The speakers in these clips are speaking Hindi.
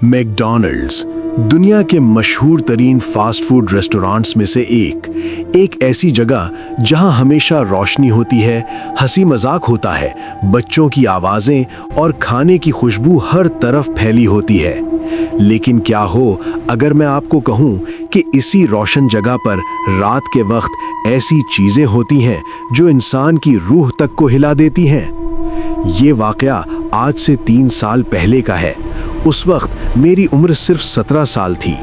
मैकडॉनल्ड्स दुनिया के मशहूर तरीन फास्ट फूड रेस्टोरेंट्स में से एक ऐसी जगह जहां हमेशा रोशनी होती है, हंसी मजाक होता है, बच्चों की आवाज़ें और खाने की खुशबू हर तरफ फैली होती है। लेकिन क्या हो अगर मैं आपको कहूं कि इसी रोशन जगह पर रात के वक्त ऐसी चीज़ें होती हैं जो इंसान की रूह तक को हिला देती हैं। ये वाकया आज से 3 साल पहले का है। उस वक्त मेरी उम्र सिर्फ 17 साल थी।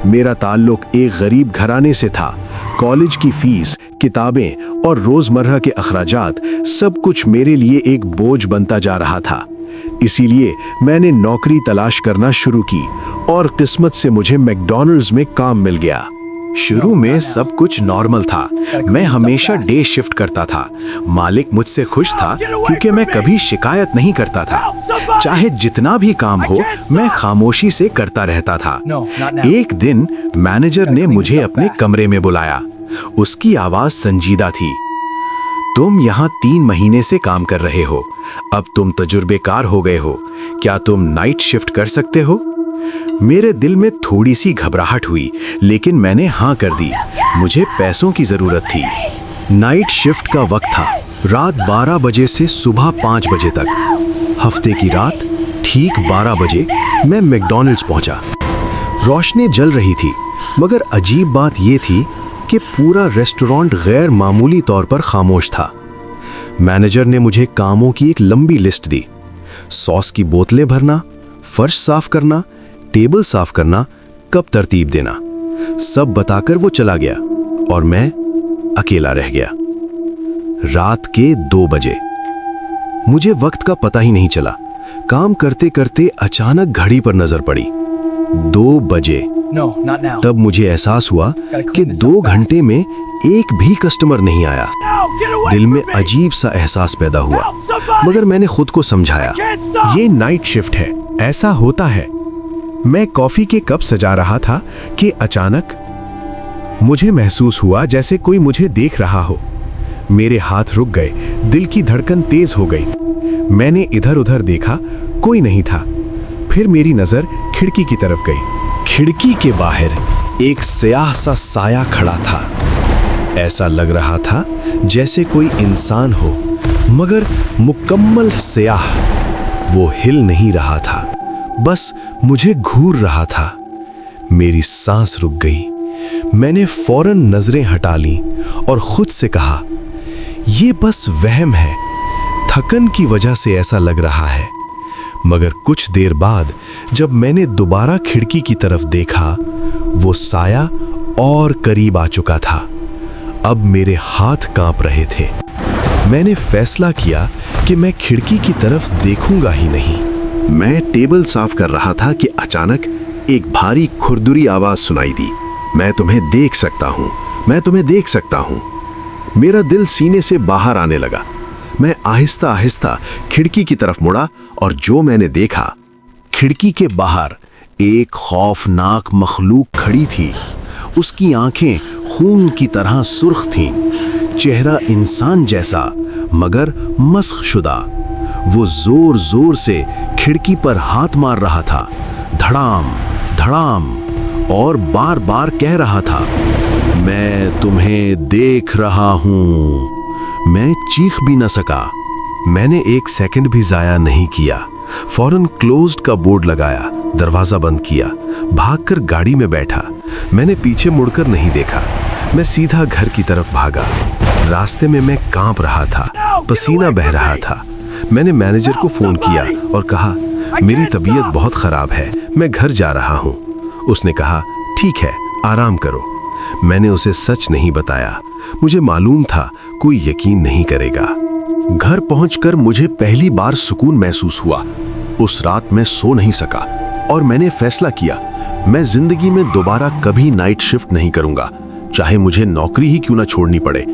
मेरा ताल्लुक एक गरीब घराने से था। कॉलेज की फीस, किताबें और रोजमर्रा के अखराजात सब कुछ मेरे लिए एक बोझ बनता जा रहा था। इसीलिए मैंने नौकरी तलाश करना शुरू की और किस्मत से मुझे मैकडॉनल्ड्स में काम मिल गया। शुरू में सब कुछ नॉर्मल था। मैं हमेशा डे शिफ्ट करता था। मालिक मुझसे खुश था क्योंकि मैं कभी शिकायत नहीं करता था। चाहे जितना भी काम हो, मैं खामोशी से करता रहता था। एक दिन मैनेजर ने मुझे अपने कमरे में बुलाया। उसकी आवाज संजीदा थी। तुम यहाँ 3 महीने से काम कर रहे हो। अब तुम तजुर्बेकार हो गए हो। क्या तुम नाइट शिफ्ट कर सकते हो? मेरे दिल में थोड़ी सी घबराहट हुई, लेकिन मैंने हाँ कर दी। मुझे पैसों की जरूरत थी। नाइट शिफ्ट का वक्त था, रात 12 बजे से सुबह 5 बजे तक। हफ्ते की रात ठीक 12 बजे मैं मैकडॉनल्ड्स पहुंचा। रोशनी जल रही थी, मगर अजीब बात यह थी कि पूरा रेस्टोरेंट गैर मामूली तौर पर खामोश था। मैनेजर ने मुझे कामों की एक लंबी लिस्ट दी। सॉस की बोतलें भरना, फर्श साफ करना, टेबल साफ करना, कप तरतीब देना, सब बताकर वो चला गया और मैं अकेला रह गया। रात के 2 बजे। मुझे वक्त का पता ही नहीं चला। काम करते करते अचानक घड़ी पर नजर पड़ी। 2 बजे। तब मुझे एहसास हुआ कि 2 घंटे में एक भी कस्टमर नहीं आया। दिल में अजीब सा एहसास पैदा हुआ, मगर मैंने खुद को समझाया, ये नाइट शिफ्ट है, ऐसा होता है। मैं कॉफी के कप सजा रहा था कि अचानक मुझे महसूस हुआ जैसे कोई मुझे देख रहा हो। मेरे हाथ रुक गए, दिल की धड़कन तेज हो गई। मैंने इधर उधर देखा, कोई नहीं था। फिर मेरी नजर खिड़की की तरफ गई। खिड़की के बाहर एक स्याह सा साया खड़ा था। ऐसा लग रहा था जैसे कोई इंसान हो, मगर मुकम्मल स्याह। वो हिल नहीं रहा था, बस मुझे घूर रहा था। मेरी सांस रुक गई। मैंने फौरन नजरें हटा लीं और खुद से कहा, ये बस वहम है, थकन की वजह से ऐसा लग रहा है। मगर कुछ देर बाद जब मैंने दोबारा खिड़की की तरफ देखा, वो साया और करीब आ चुका था। अब मेरे हाथ कांप रहे थे। मैंने फैसला किया कि मैं खिड़की की तरफ देखूंगा ही नहीं। मैं टेबल साफ कर रहा था कि अचानक एक भारी खुरदुरी आवाज सुनाई दी। मैं तुम्हें देख सकता हूं, मैं तुम्हें देख सकता हूं। मेरा दिल सीने से बाहर आने लगा। मैं आहिस्ता आहिस्ता खिड़की की तरफ मुड़ा और जो मैंने देखा, खिड़की के बाहर एक खौफनाक मखलूक खड़ी थी। उसकी आंखें खून की तरह सुर्ख थीं, चेहरा इंसान जैसा मगर मस्ख शुदा। वो जोर जोर से खिड़की पर हाथ मार रहा था, धड़ाम धड़ाम, और बार बार कह रहा था, मैं तुम्हें देख रहा हूं। मैं चीख भी न सका। मैंने 1 सेकंड भी जाया नहीं किया। फौरन क्लोज्ड का बोर्ड लगाया, दरवाजा बंद किया, भागकर गाड़ी में बैठा। मैंने पीछे मुड़कर नहीं देखा। मैं सीधा घर की तरफ भागा। रास्ते में मैं कांप रहा था, पसीना बह रहा था। मैंने मैनेजर को फोन किया और कहा, मेरी तबीयत बहुत खराब है, मैं घर जा रहा हूं। उसने कहा, ठीक है, आराम करो। मैंने उसे सच नहीं बताया। मुझे मालूम था कोई यकीन नहीं करेगा। घर पहुंचकर मुझे पहली बार सुकून महसूस हुआ। उस रात मैं सो नहीं सका और मैंने फैसला किया, मैं जिंदगी में दोबारा कभी नाइट शिफ्ट नहीं करूंगा, चाहे मुझे नौकरी ही क्यों ना छोड़नी पड़े।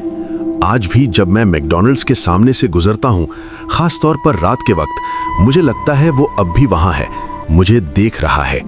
आज भी जब मैं मैकडॉनल्ड्स के सामने से गुजरता हूं, खास तौर पर रात के वक्त, मुझे लगता है वो अब भी वहां है, मुझे देख रहा है।